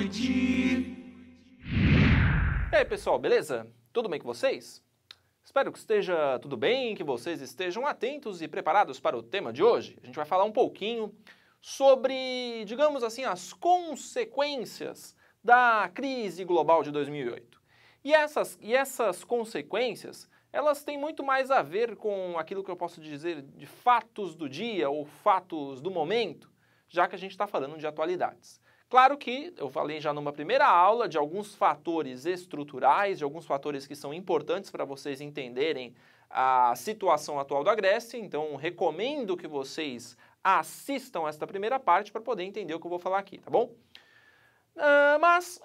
noite. E aí, pessoal, beleza? Tudo bem com vocês? Espero que esteja tudo bem, que vocês estejam atentos e preparados para o tema de hoje. A gente vai falar um pouquinho sobre, digamos assim, as consequências da crise global de 2008. E essas consequências, elas têm muito mais a ver com aquilo que eu posso dizer de fatos do dia ou fatos do momento, já que a gente está falando de atualidades. Claro que eu falei já numa primeira aula de alguns fatores estruturais, de alguns fatores que são importantes para vocês entenderem a situação atual da Grécia, então recomendo que vocês assistam esta primeira parte para poder entender o que eu vou falar aqui, tá bom? Mas,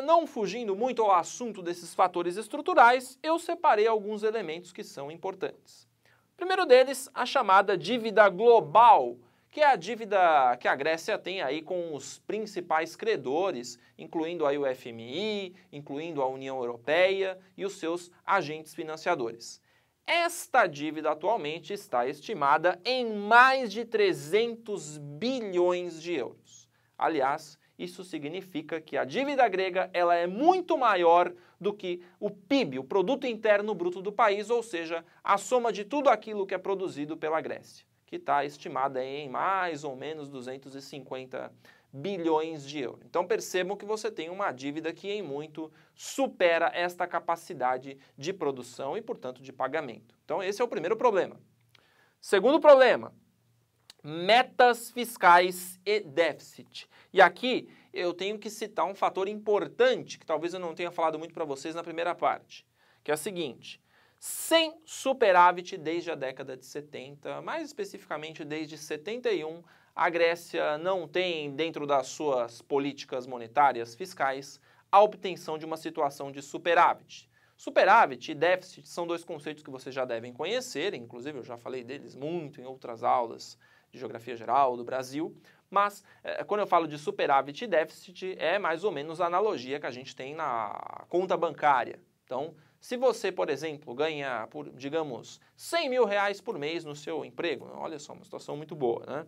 não fugindo muito ao assunto desses fatores estruturais, eu separei alguns elementos que são importantes. O primeiro deles, a chamada dívida global, que é a dívida que a Grécia tem aí com os principais credores, incluindo aí o FMI, incluindo a União Europeia e os seus agentes financiadores. Esta dívida atualmente está estimada em mais de 300 bilhões de euros. Aliás, isso significa que a dívida grega ela é muito maior do que o PIB, o Produto Interno Bruto do país, ou seja, a soma de tudo aquilo que é produzido pela Grécia, que está estimada em mais ou menos 250 bilhões de euros. Então percebam que você tem uma dívida que em muito supera esta capacidade de produção e, portanto, de pagamento. Então esse é o primeiro problema. Segundo problema, metas fiscais e déficit. E aqui eu tenho que citar um fator importante que talvez eu não tenha falado muito para vocês na primeira parte, que é o seguinte: sem superávit desde a década de 70, mais especificamente desde 71, a Grécia não tem dentro das suas políticas monetárias fiscais a obtenção de uma situação de superávit. Superávit e déficit são dois conceitos que vocês já devem conhecer, inclusive eu já falei deles muito em outras aulas de Geografia Geral do Brasil, mas quando eu falo de superávit e déficit é mais ou menos a analogia que a gente tem na conta bancária. Então, se você, por exemplo, ganha, digamos, 100 mil reais por mês no seu emprego, olha só, uma situação muito boa, né?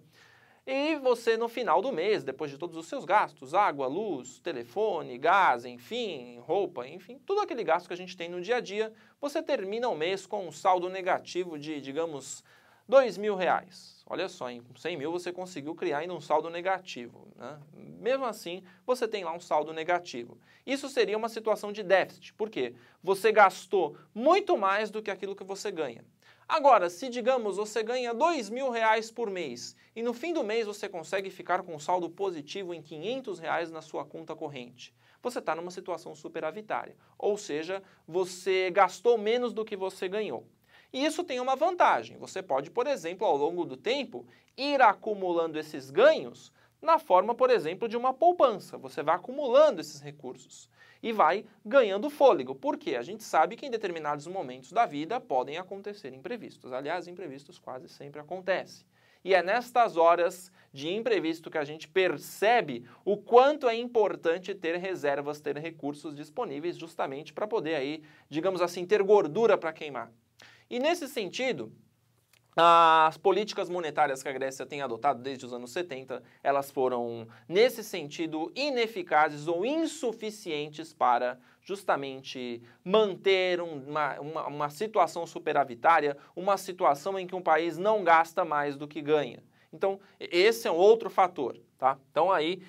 E você, no final do mês, depois de todos os seus gastos, água, luz, telefone, gás, enfim, roupa, enfim, tudo aquele gasto que a gente tem no dia a dia, você termina o mês com um saldo negativo de, digamos, 2 mil reais. Olha só, em 100 mil você conseguiu criar ainda um saldo negativo, né? Mesmo assim, você tem lá um saldo negativo. Isso seria uma situação de déficit. Por quê? Você gastou muito mais do que aquilo que você ganha. Agora, se digamos você ganha 2 mil reais por mês e no fim do mês você consegue ficar com um saldo positivo em 500 reais na sua conta corrente, você está numa situação superavitária. Ou seja, você gastou menos do que você ganhou. E isso tem uma vantagem. Você pode, por exemplo, ao longo do tempo, ir acumulando esses ganhos na forma, por exemplo, de uma poupança. Você vai acumulando esses recursos e vai ganhando fôlego. Por quê? A gente sabe que em determinados momentos da vida podem acontecer imprevistos. Aliás, imprevistos quase sempre acontecem. E é nestas horas de imprevisto que a gente percebe o quanto é importante ter reservas, ter recursos disponíveis justamente para poder aí, digamos assim, ter gordura para queimar. E nesse sentido, as políticas monetárias que a Grécia tem adotado desde os anos 70, elas foram, nesse sentido, ineficazes ou insuficientes para justamente manter uma situação superavitária, uma situação em que um país não gasta mais do que ganha. Então, esse é um outro fator, tá? Então aí,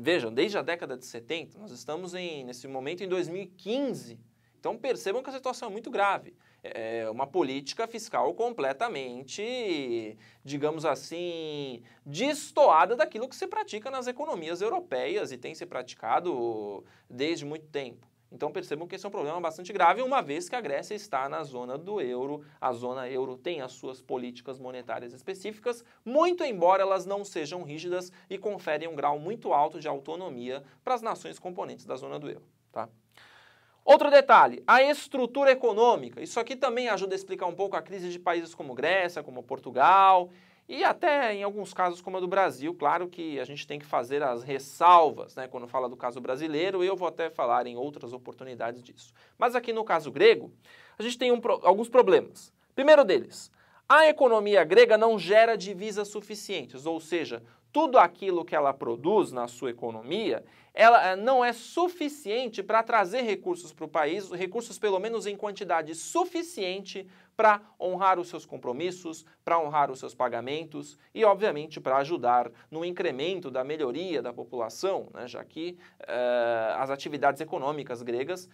vejam, desde a década de 70, nós estamos nesse momento em 2015, então percebam que a situação é muito grave. É uma política fiscal completamente, digamos assim, destoada daquilo que se pratica nas economias europeias e tem se praticado desde muito tempo. Então percebam que esse é um problema bastante grave, uma vez que a Grécia está na zona do euro, a zona euro tem as suas políticas monetárias específicas, muito embora elas não sejam rígidas e conferem um grau muito alto de autonomia para as nações componentes da zona do euro, tá? Outro detalhe, a estrutura econômica. Isso aqui também ajuda a explicar um pouco a crise de países como Grécia, como Portugal e até em alguns casos como a do Brasil. Claro que a gente tem que fazer as ressalvas, né, quando fala do caso brasileiro, e eu vou até falar em outras oportunidades disso. Mas aqui no caso grego, a gente tem alguns problemas. Primeiro deles, a economia grega não gera divisas suficientes, ou seja, tudo aquilo que ela produz na sua economia, ela não é suficiente para trazer recursos para o país, recursos pelo menos em quantidade suficiente para honrar os seus compromissos, para honrar os seus pagamentos e, obviamente, para ajudar no incremento da melhoria da população, né, já que as atividades econômicas gregas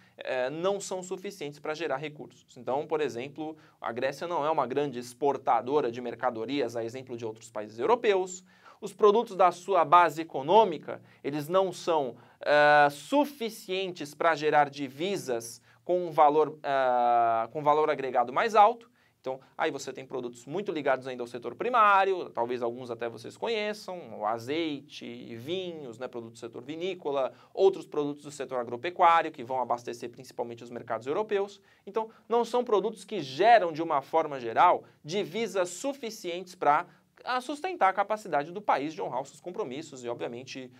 não são suficientes para gerar recursos. Então, por exemplo, a Grécia não é uma grande exportadora de mercadorias, a exemplo de outros países europeus. Os produtos da sua base econômica, eles não são suficientes para gerar divisas com valor agregado mais alto. Então, aí você tem produtos muito ligados ainda ao setor primário, talvez alguns até vocês conheçam, o azeite, vinhos, né, produtos do setor vinícola, outros produtos do setor agropecuário, que vão abastecer principalmente os mercados europeus. Então, não são produtos que geram, de uma forma geral, divisas suficientes para sustentar a capacidade do país de honrar os seus compromissos e, obviamente,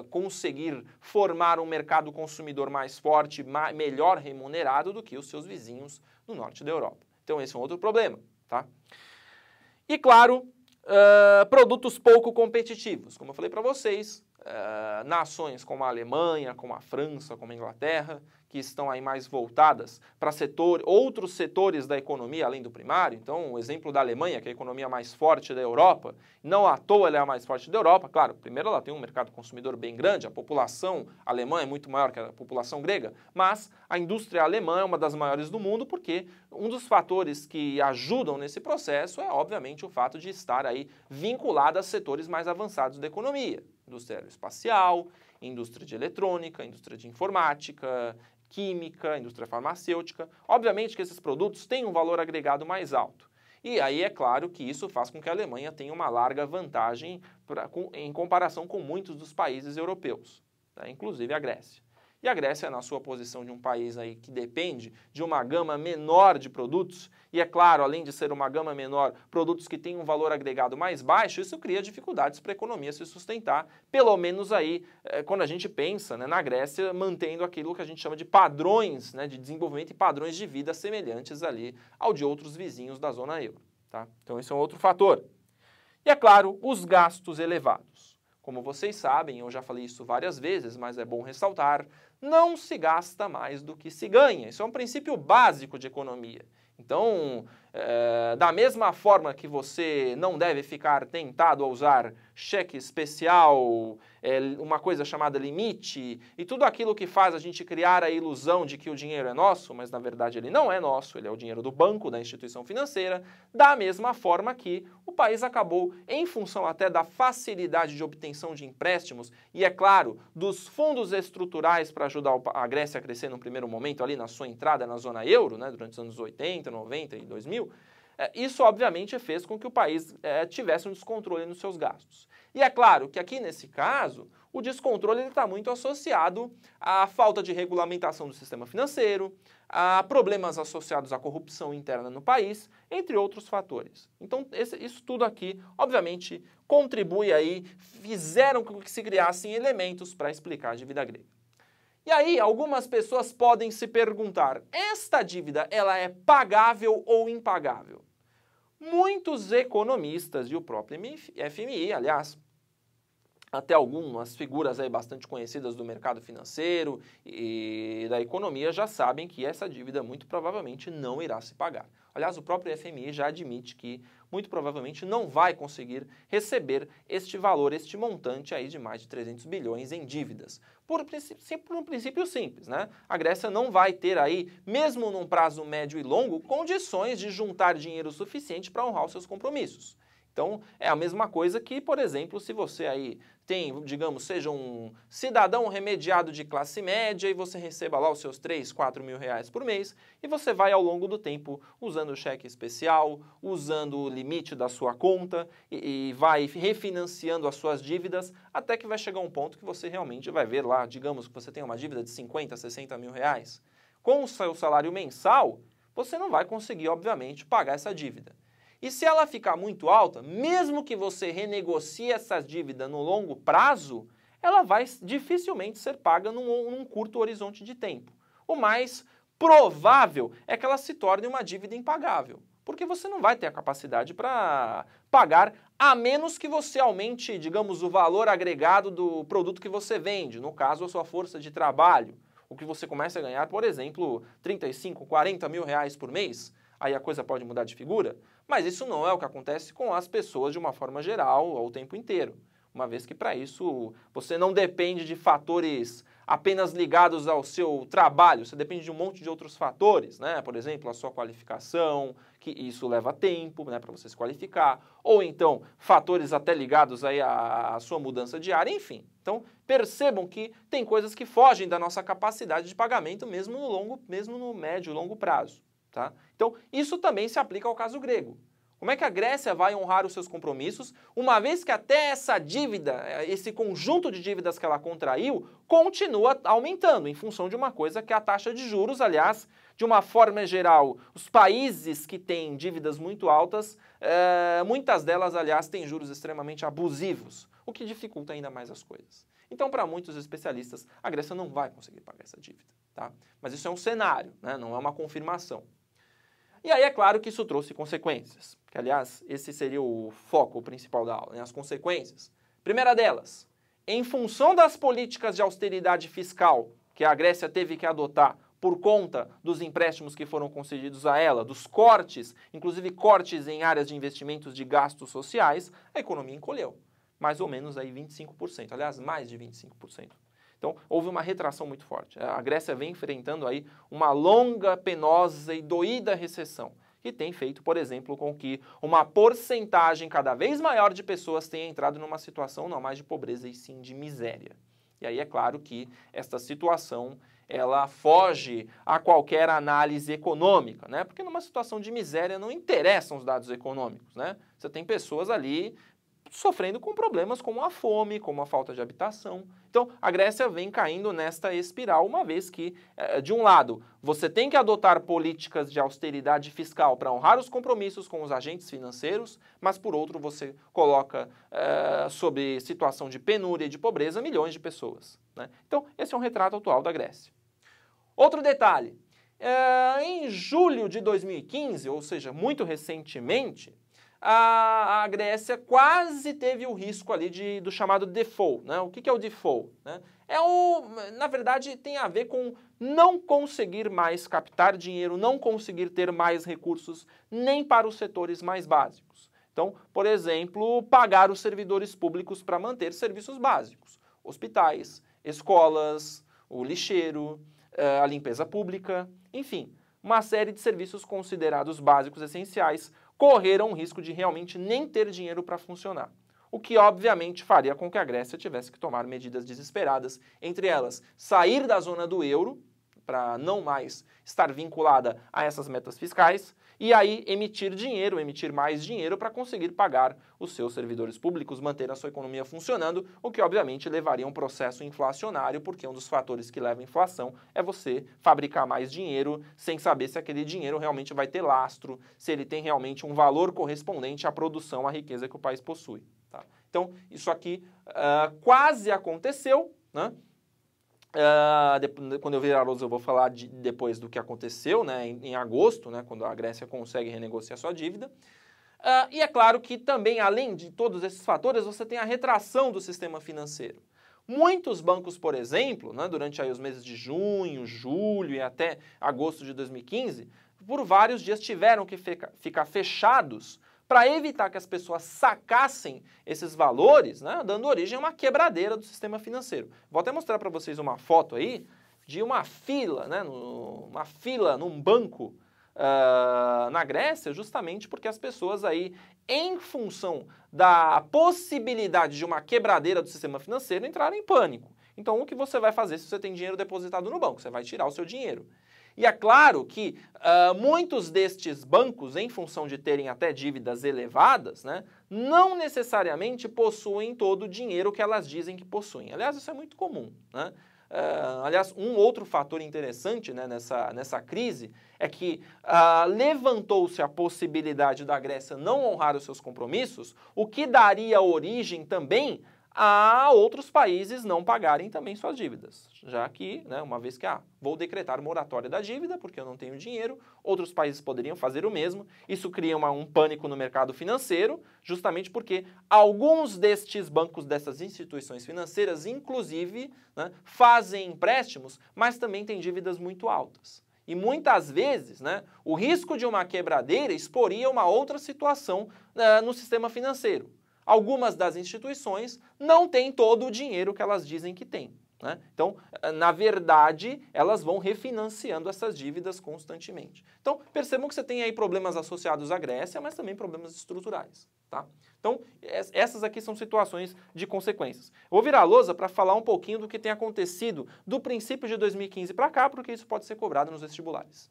conseguir formar um mercado consumidor mais forte, melhor remunerado do que os seus vizinhos no norte da Europa. Então, esse é um outro problema, tá? E, claro, produtos pouco competitivos. Como eu falei para vocês, nações como a Alemanha, como a França, como a Inglaterra, que estão aí mais voltadas para outros setores da economia além do primário. Então, o exemplo da Alemanha, que é a economia mais forte da Europa, não à toa ela é a mais forte da Europa. Claro, primeiro ela tem um mercado consumidor bem grande, a população alemã é muito maior que a população grega, mas a indústria alemã é uma das maiores do mundo porque um dos fatores que ajudam nesse processo é, obviamente, o fato de estar aí vinculada a setores mais avançados da economia. Indústria aeroespacial, indústria de eletrônica, indústria de informática, química, indústria farmacêutica. Obviamente que esses produtos têm um valor agregado mais alto. E aí é claro que isso faz com que a Alemanha tenha uma larga vantagem em comparação com muitos dos países europeus, tá? Inclusive a Grécia. E a Grécia, na sua posição de um país aí que depende de uma gama menor de produtos, e é claro, além de ser uma gama menor, produtos que têm um valor agregado mais baixo, isso cria dificuldades para a economia se sustentar, pelo menos aí, quando a gente pensa, né, na Grécia, mantendo aquilo que a gente chama de padrões, né, de desenvolvimento e padrões de vida semelhantes ali ao de outros vizinhos da zona euro, tá? Então esse é um outro fator. E é claro, os gastos elevados. Como vocês sabem, eu já falei isso várias vezes, mas é bom ressaltar, não se gasta mais do que se ganha. Isso é um princípio básico de economia. Então, da mesma forma que você não deve ficar tentado a usar cheque especial, uma coisa chamada limite, e tudo aquilo que faz a gente criar a ilusão de que o dinheiro é nosso, mas na verdade ele não é nosso, ele é o dinheiro do banco, da instituição financeira, da mesma forma que o país acabou, em função até da facilidade de obtenção de empréstimos, e é claro, dos fundos estruturais para ajudar a Grécia a crescer no primeiro momento, ali na sua entrada na zona euro, né, durante os anos 80, 90 e 2000, isso obviamente fez com que o país tivesse um descontrole nos seus gastos. E é claro que aqui nesse caso, o descontrole está muito associado à falta de regulamentação do sistema financeiro, a problemas associados à corrupção interna no país, entre outros fatores. Então, isso tudo aqui, obviamente, contribui aí, fizeram com que se criassem elementos para explicar a dívida grega. E aí, algumas pessoas podem se perguntar, esta dívida, ela é pagável ou impagável? Muitos economistas e o próprio FMI, aliás, até algumas figuras aí bastante conhecidas do mercado financeiro e da economia já sabem que essa dívida muito provavelmente não irá se pagar. Aliás, o próprio FMI já admite que muito provavelmente não vai conseguir receber este valor, este montante aí de mais de 300 bilhões em dívidas. Por um princípio simples, né? A Grécia não vai ter aí, mesmo num prazo médio e longo, condições de juntar dinheiro suficiente para honrar os seus compromissos. Então, é a mesma coisa que, por exemplo, se você aí tem, digamos, seja um cidadão remediado de classe média e você receba lá os seus 3, 4 mil reais por mês e você vai ao longo do tempo usando o cheque especial, usando o limite da sua conta e vai refinanciando as suas dívidas até que vai chegar um ponto que você realmente vai ver lá, digamos que você tem uma dívida de 50, 60 mil reais. Com o seu salário mensal, você não vai conseguir, obviamente, pagar essa dívida. E se ela ficar muito alta, mesmo que você renegocie essa dívida no longo prazo, ela vai dificilmente ser paga num curto horizonte de tempo. O mais provável é que ela se torne uma dívida impagável. porque você não vai ter a capacidade para pagar, a menos que você aumente, digamos, o valor agregado do produto que você vende, no caso, a sua força de trabalho. O que você começa a ganhar, por exemplo, 35, 40 mil reais por mês, aí a coisa pode mudar de figura, mas isso não é o que acontece com as pessoas de uma forma geral, ao tempo inteiro. Uma vez que para isso você não depende de fatores apenas ligados ao seu trabalho, você depende de um monte de outros fatores, né? Por exemplo, a sua qualificação, que isso leva tempo, né, para você se qualificar, ou então fatores até ligados aí à sua mudança diária, enfim. Então, percebam que tem coisas que fogem da nossa capacidade de pagamento mesmo no médio e longo prazo, tá? Então, isso também se aplica ao caso grego. Como é que a Grécia vai honrar os seus compromissos, uma vez que até essa dívida, esse conjunto de dívidas que ela contraiu, continua aumentando em função de uma coisa que é a taxa de juros. Aliás, de uma forma geral, os países que têm dívidas muito altas, muitas delas, aliás, têm juros extremamente abusivos, o que dificulta ainda mais as coisas. Então, para muitos especialistas, a Grécia não vai conseguir pagar essa dívida, tá? Mas isso é um cenário, né? Não é uma confirmação. E aí é claro que isso trouxe consequências, que aliás esse seria o foco principal da aula, né? As consequências. Primeira delas, em função das políticas de austeridade fiscal que a Grécia teve que adotar por conta dos empréstimos que foram concedidos a ela, dos cortes, inclusive cortes em áreas de investimentos de gastos sociais, a economia encolheu, mais ou menos aí 25%, aliás mais de 25%. Então, houve uma retração muito forte. A Grécia vem enfrentando aí uma longa, penosa e doída recessão, que tem feito, por exemplo, com que uma porcentagem cada vez maior de pessoas tenha entrado numa situação não mais de pobreza e sim de miséria. E aí é claro que esta situação, ela foge a qualquer análise econômica, né? Porque numa situação de miséria não interessam os dados econômicos, né? Você tem pessoas ali sofrendo com problemas como a fome, como a falta de habitação. Então, a Grécia vem caindo nesta espiral, uma vez que, de um lado, você tem que adotar políticas de austeridade fiscal para honrar os compromissos com os agentes financeiros, mas, por outro, você coloca sob situação de penúria e de pobreza milhões de pessoas, né? Então, esse é um retrato atual da Grécia. Outro detalhe, em julho de 2015, ou seja, muito recentemente, a Grécia quase teve o risco ali do chamado default, né? O que é o default, né? Na verdade, tem a ver com não conseguir mais captar dinheiro, não conseguir ter mais recursos nem para os setores mais básicos. Então, por exemplo, pagar os servidores públicos para manter serviços básicos, hospitais, escolas, o lixeiro, a limpeza pública, enfim, uma série de serviços considerados básicos essenciais correram o risco de realmente nem ter dinheiro para funcionar. O que, obviamente, faria com que a Grécia tivesse que tomar medidas desesperadas, entre elas, sair da zona do euro, para não mais estar vinculada a essas metas fiscais, e aí emitir dinheiro, emitir mais dinheiro para conseguir pagar os seus servidores públicos, manter a sua economia funcionando, o que obviamente levaria a um processo inflacionário, porque um dos fatores que leva à inflação é você fabricar mais dinheiro sem saber se aquele dinheiro realmente vai ter lastro, se ele tem realmente um valor correspondente à produção, à riqueza que o país possui, tá? Então, isso aqui quase aconteceu, né? Quando eu virar a lousa eu vou falar depois do que aconteceu, né, em agosto, né, quando a Grécia consegue renegociar sua dívida. E é claro que também, além de todos esses fatores, você tem a retração do sistema financeiro. Muitos bancos, por exemplo, né, durante aí os meses de junho, julho e até agosto de 2015, por vários dias tiveram que ficar fechados para evitar que as pessoas sacassem esses valores, né, dando origem a uma quebradeira do sistema financeiro. Vou até mostrar para vocês uma foto aí de uma fila, né, uma fila num banco na Grécia, justamente porque as pessoas aí, em função da possibilidade de uma quebradeira do sistema financeiro, entraram em pânico. Então, o que você vai fazer se você tem dinheiro depositado no banco? Você vai tirar o seu dinheiro. E é claro que muitos destes bancos, em função de terem até dívidas elevadas, né, não necessariamente possuem todo o dinheiro que elas dizem que possuem. Aliás, isso é muito comum, né? Aliás, um outro fator interessante, né, nessa crise é que levantou-se a possibilidade da Grécia não honrar os seus compromissos, o que daria origem também a outros países não pagarem também suas dívidas, já que, né, uma vez que, vou decretar moratória da dívida porque eu não tenho dinheiro, outros países poderiam fazer o mesmo, isso cria um pânico no mercado financeiro, justamente porque alguns destes bancos, dessas instituições financeiras, inclusive, né, fazem empréstimos, mas também têm dívidas muito altas. E muitas vezes, né, o risco de uma quebradeira exporia uma outra situação no sistema financeiro. Algumas das instituições não têm todo o dinheiro que elas dizem que têm, né? Então, na verdade, elas vão refinanciando essas dívidas constantemente. Então, percebam que você tem aí problemas associados à Grécia, mas também problemas estruturais, tá? Então, essas aqui são situações de consequências. Eu vou virar a lousa para falar um pouquinho do que tem acontecido do princípio de 2015 para cá, porque isso pode ser cobrado nos vestibulares.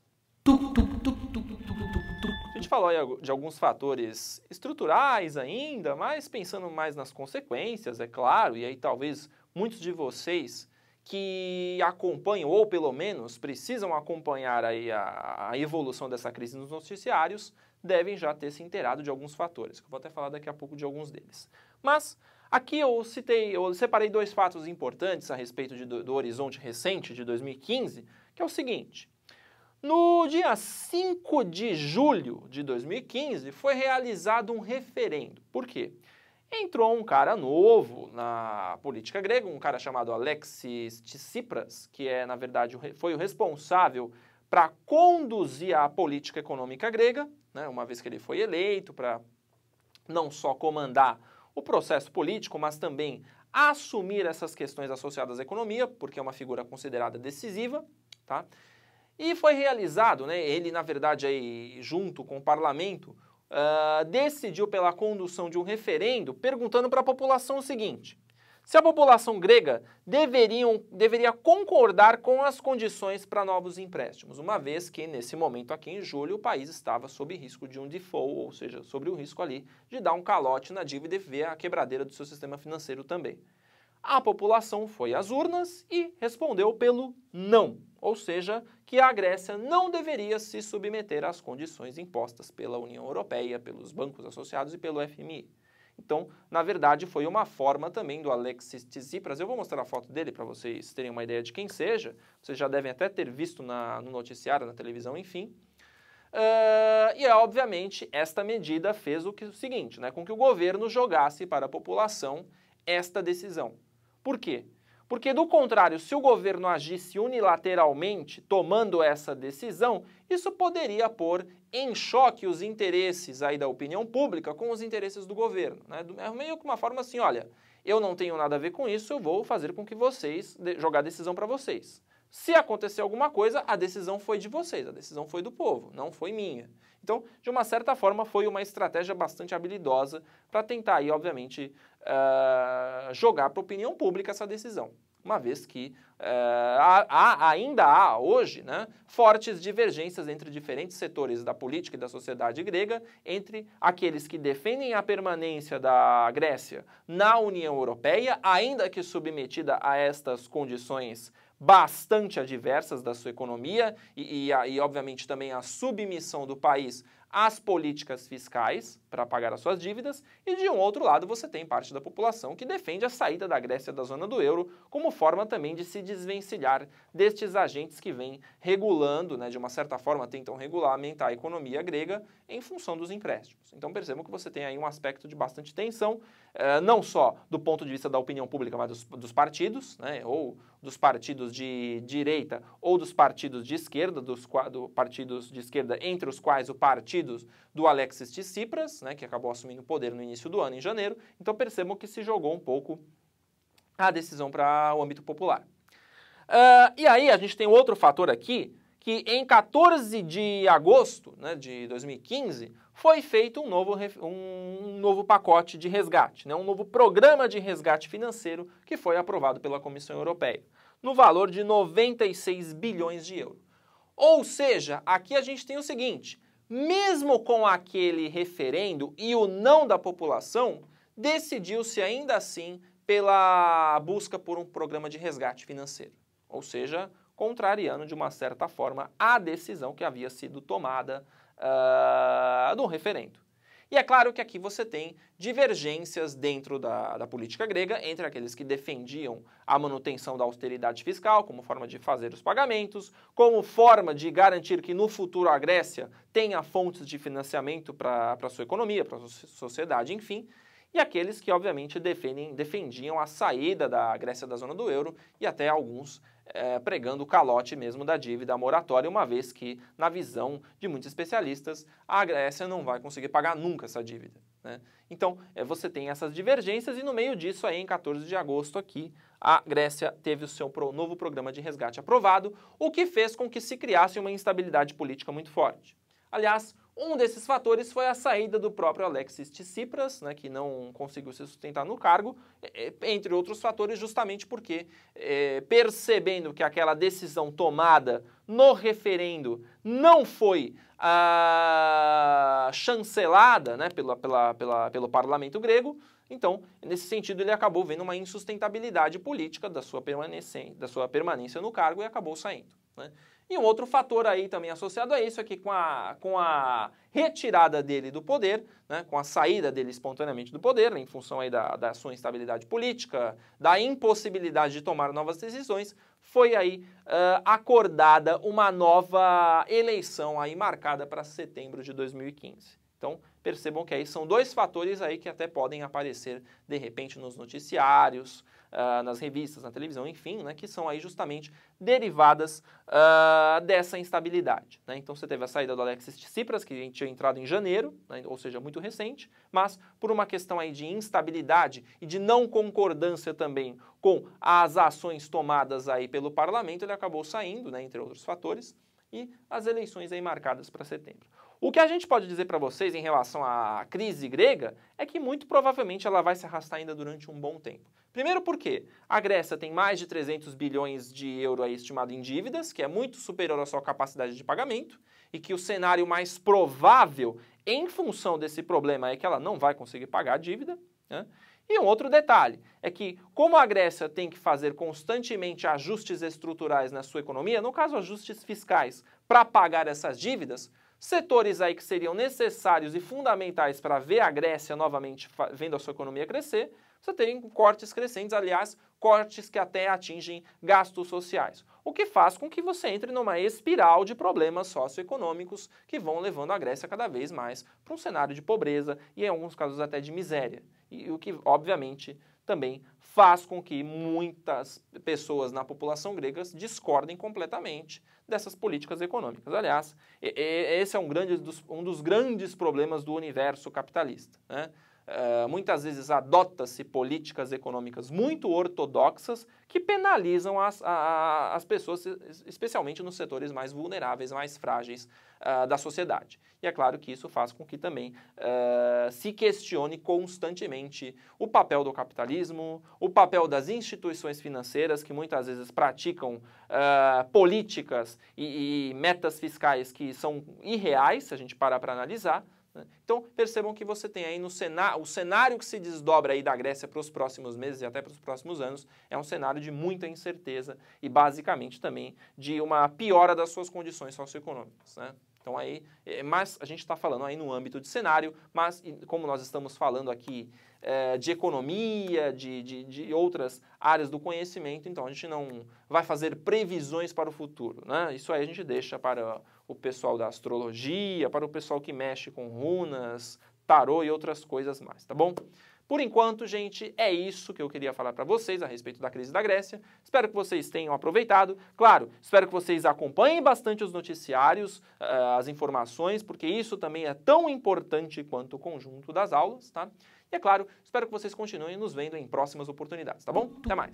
A gente falou aí de alguns fatores estruturais ainda, mas pensando mais nas consequências, é claro, e aí talvez muitos de vocês que acompanham, ou pelo menos precisam acompanhar aí a evolução dessa crise nos noticiários, devem já ter se inteirado de alguns fatores, que eu vou até falar daqui a pouco de alguns deles. Mas aqui eu separei dois fatos importantes a respeito do horizonte recente de 2015, que é o seguinte: no dia 5 de julho de 2015 foi realizado um referendo. Por quê? Entrou um cara novo na política grega, um cara chamado Alexis Tsipras, que na verdade, foi o responsável para conduzir a política econômica grega, né, uma vez que ele foi eleito para não só comandar o processo político, mas também assumir essas questões associadas à economia, porque é uma figura considerada decisiva, tá? E foi realizado, né, ele na verdade aí, junto com o parlamento, decidiu pela condução de um referendo perguntando para a população o seguinte: se a população grega deveria concordar com as condições para novos empréstimos, uma vez que nesse momento aqui em julho o país estava sob risco de um default, ou seja, sobre o risco ali de dar um calote na dívida e ver a quebradeira do seu sistema financeiro também. A população foi às urnas e respondeu pelo não, ou seja, que a Grécia não deveria se submeter às condições impostas pela União Europeia, pelos bancos associados e pelo FMI. Então, na verdade, foi uma forma também do Alexis Tsipras. Eu vou mostrar a foto dele para vocês terem uma ideia de quem seja. Vocês já devem até ter visto no noticiário, na televisão, enfim. Obviamente, esta medida fez o seguinte, né, com que o governo jogasse para a população esta decisão. Por quê? Porque, do contrário, se o governo agisse unilateralmente, tomando essa decisão, isso poderia pôr em choque os interesses aí da opinião pública com os interesses do governo, né? É meio que uma forma assim: olha, eu não tenho nada a ver com isso, eu vou fazer com que vocês, jogar a decisão para vocês. Se acontecer alguma coisa, a decisão foi de vocês, a decisão foi do povo, não foi minha. Então, de uma certa forma, foi uma estratégia bastante habilidosa para tentar aí, obviamente, jogar para a opinião pública essa decisão. Uma vez que ainda há hoje, né, fortes divergências entre diferentes setores da política e da sociedade grega, entre aqueles que defendem a permanência da Grécia na União Europeia, ainda que submetida a estas condições bastante adversas da sua economia e obviamente, também a submissão do país às políticas fiscais para pagar as suas dívidas, e de um outro lado você tem parte da população que defende a saída da Grécia da zona do euro como forma também de se desvencilhar destes agentes que vêm regulando, né, de uma certa forma tentam regulamentar a economia grega em função dos empréstimos. Então percebam que você tem aí um aspecto de bastante tensão, não só do ponto de vista da opinião pública, mas dos partidos, né, ou dos partidos de direita ou dos partidos de esquerda, partidos de esquerda, entre os quais o partido do Alexis Tsipras, né, que acabou assumindo o poder no início do ano, em janeiro. Então percebam que se jogou um pouco a decisão para o âmbito popular. E aí a gente tem outro fator aqui, que em 14 de agosto, né, de 2015, foi feito um novo pacote de resgate, né, um novo programa de resgate financeiro que foi aprovado pela Comissão Europeia, no valor de 96 bilhões de euros. Ou seja, aqui a gente tem o seguinte: mesmo com aquele referendo e o não da população, decidiu-se ainda assim pela busca por um programa de resgate financeiro. Ou seja, contrariando de uma certa forma a decisão que havia sido tomada no referendo. E é claro que aqui você tem divergências dentro da política grega entre aqueles que defendiam a manutenção da austeridade fiscal como forma de fazer os pagamentos, como forma de garantir que no futuro a Grécia tenha fontes de financiamento para a sua economia, para a sua sociedade, enfim, e aqueles que obviamente defendiam a saída da Grécia da zona do euro e até alguns pregando o calote mesmo da dívida moratória, uma vez que, na visão de muitos especialistas, a Grécia não vai conseguir pagar nunca essa dívida, né? Então, você tem essas divergências e no meio disso, aí, em 14 de agosto aqui, a Grécia teve o seu novo programa de resgate aprovado, o que fez com que se criasse uma instabilidade política muito forte. Aliás, um desses fatores foi a saída do próprio Alexis Tsipras, né, que não conseguiu se sustentar no cargo, entre outros fatores, justamente porque, percebendo que aquela decisão tomada no referendo não foi chancelada, né, pelo parlamento grego, então, nesse sentido, ele acabou vendo uma insustentabilidade política da sua permanência no cargo e acabou saindo, né? E um outro fator aí também associado a isso é que com a retirada dele do poder, né, com a saída dele espontaneamente do poder, em função aí da sua instabilidade política, da impossibilidade de tomar novas decisões, foi aí acordada uma nova eleição aí marcada para setembro de 2015. Então, percebam que aí são dois fatores aí que até podem aparecer de repente nos noticiários, nas revistas, na televisão, enfim, né, que são aí justamente derivadas dessa instabilidade, né? Então você teve a saída do Alexis Tsipras, que tinha entrado em janeiro, né, ou seja, muito recente, mas por uma questão aí de instabilidade e de não concordância também com as ações tomadas aí pelo parlamento, ele acabou saindo, né, entre outros fatores, e as eleições aí marcadas para setembro. O que a gente pode dizer para vocês em relação à crise grega é que muito provavelmente ela vai se arrastar ainda durante um bom tempo. Primeiro porque a Grécia tem mais de 300 bilhões de euros aí estimado em dívidas, que é muito superior à sua capacidade de pagamento, e que o cenário mais provável em função desse problema é que ela não vai conseguir pagar a dívida, né? E um outro detalhe é que, como a Grécia tem que fazer constantemente ajustes estruturais na sua economia, no caso ajustes fiscais, para pagar essas dívidas, setores aí que seriam necessários e fundamentais para ver a Grécia novamente vendo a sua economia crescer, você tem cortes crescentes, aliás, cortes que até atingem gastos sociais, o que faz com que você entre numa espiral de problemas socioeconômicos que vão levando a Grécia cada vez mais para um cenário de pobreza e, em alguns casos, até de miséria. E o que, obviamente, também faz com que muitas pessoas na população grega discordem completamente dessas políticas econômicas. Aliás, esse é um dos grandes problemas do universo capitalista, né? Muitas vezes adota-se políticas econômicas muito ortodoxas que penalizam as pessoas, especialmente nos setores mais vulneráveis, mais frágeis da sociedade. E é claro que isso faz com que também se questione constantemente o papel do capitalismo, o papel das instituições financeiras que muitas vezes praticam políticas e metas fiscais que são irreais, se a gente parar para analisar. Então, percebam que você tem aí o cenário que se desdobra aí da Grécia para os próximos meses e até para os próximos anos é um cenário de muita incerteza e basicamente também de uma piora das suas condições socioeconômicas, né? Então aí, mas a gente está falando aí no âmbito de cenário, mas como nós estamos falando aqui de economia, de outras áreas do conhecimento, então a gente não vai fazer previsões para o futuro, né? Isso aí a gente deixa para o pessoal da astrologia, para o pessoal que mexe com runas, tarô e outras coisas mais, tá bom? Por enquanto, gente, é isso que eu queria falar para vocês a respeito da crise da Grécia. Espero que vocês tenham aproveitado. Claro, espero que vocês acompanhem bastante os noticiários, as informações, porque isso também é tão importante quanto o conjunto das aulas, tá? E é claro, espero que vocês continuem nos vendo em próximas oportunidades, tá bom? Até mais!